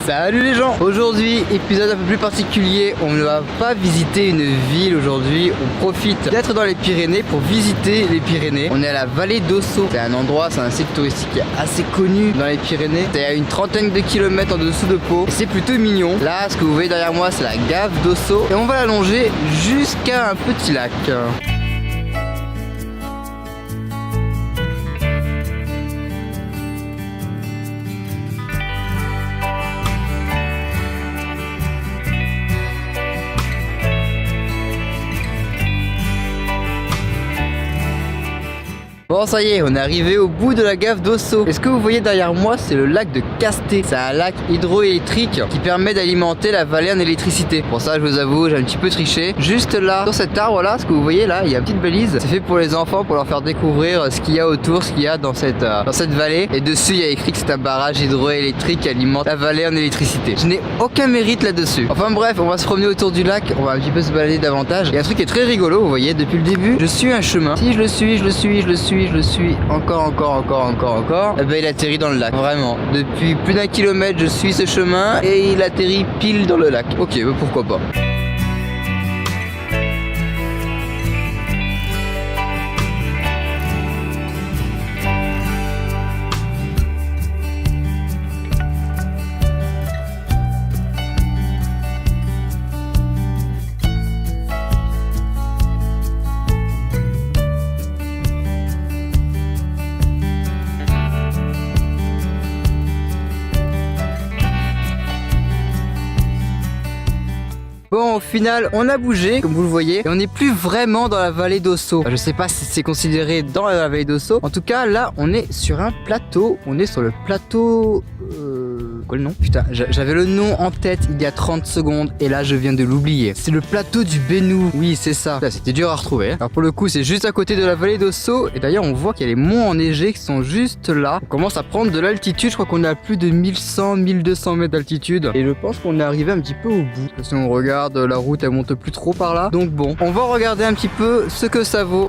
Salut les gens. Aujourd'hui, épisode un peu plus particulier. On ne va pas visiter une ville aujourd'hui. On profite d'être dans les Pyrénées pour visiter les Pyrénées. On est à la vallée d'Ossau. C'est un endroit, c'est un site touristique assez connu dans les Pyrénées. C'est à une trentaine de kilomètres en dessous de Pau. Et c'est plutôt mignon. Là, ce que vous voyez derrière moi, c'est la gave d'Ossau. Et on va la longer jusqu'à un petit lac. Bon, ça y est, on est arrivé au bout de la gave d'Ossau. Et ce que vous voyez derrière moi, c'est le lac de Casté. C'est un lac hydroélectrique qui permet d'alimenter la vallée en électricité. Pour ça, je vous avoue, j'ai un petit peu triché. Juste là, sur cet arbre là, ce que vous voyez là, il y a une petite balise. C'est fait pour les enfants, pour leur faire découvrir ce qu'il y a autour, ce qu'il y a dans cette vallée. Et dessus, il y a écrit que c'est un barrage hydroélectrique qui alimente la vallée en électricité. Je n'ai aucun mérite là-dessus. Enfin bref, on va se promener autour du lac. On va un petit peu se balader davantage. Il y a un truc qui est très rigolo, vous voyez, depuis le début, je suis un chemin. Si je le suis, encore, et ben il atterrit dans le lac, vraiment. Depuis plus d'un kilomètre, je suis ce chemin et il atterrit pile dans le lac. Ok, bah pourquoi pas. Bon, au final, on a bougé, comme vous le voyez, et on n'est plus vraiment dans la vallée d'Ossau. Je sais pas si c'est considéré dans la vallée d'Ossau. En tout cas, là, on est sur un plateau. On est sur le plateau... Quoi le nom? Putain, j'avais le nom en tête il y a 30 secondes et là je viens de l'oublier. C'est le plateau du Bénou. Oui, c'est ça. Là, c'était dur à retrouver. Alors pour le coup, c'est juste à côté de la vallée d'Ossau. Et d'ailleurs, on voit qu'il y a les monts enneigés qui sont juste là. On commence à prendre de l'altitude. Je crois qu'on est à plus de 1100, 1200 mètres d'altitude. Et je pense qu'on est arrivé un petit peu au bout. Parce que si on regarde, la route elle monte plus trop par là. Donc bon, on va regarder un petit peu ce que ça vaut.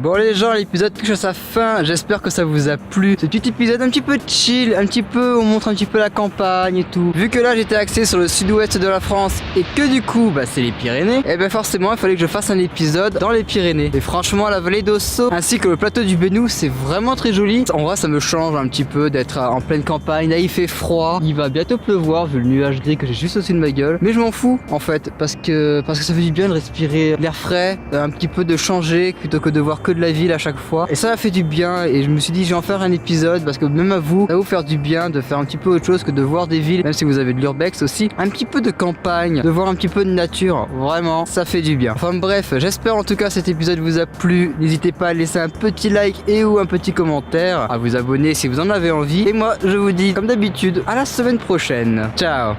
Bon les gens, l'épisode touche à sa fin, j'espère que ça vous a plu. Ce petit épisode un petit peu chill, un petit peu, on montre un petit peu la campagne et tout. Vu que là j'étais axé sur le sud-ouest de la France et que du coup bah c'est les Pyrénées, et ben forcément il fallait que je fasse un épisode dans les Pyrénées. Et franchement la vallée d'Ossau ainsi que le plateau du Bénou c'est vraiment très joli. En vrai ça me change un petit peu d'être en pleine campagne, là il fait froid, il va bientôt pleuvoir vu le nuage gris que j'ai juste au-dessus de ma gueule. Mais je m'en fous en fait parce que ça fait du bien de respirer l'air frais, un petit peu de changer plutôt que de voir que de la ville à chaque fois, et ça m'a fait du bien. Et je me suis dit je vais en faire un épisode parce que même à vous ça va vous faire du bien de faire un petit peu autre chose que de voir des villes, même si vous avez de l'urbex aussi, un petit peu de campagne, de voir un petit peu de nature, vraiment ça fait du bien. Enfin bref, j'espère en tout cas cet épisode vous a plu. N'hésitez pas à laisser un petit like et ou un petit commentaire, à vous abonner si vous en avez envie, et moi je vous dis comme d'habitude à la semaine prochaine. Ciao.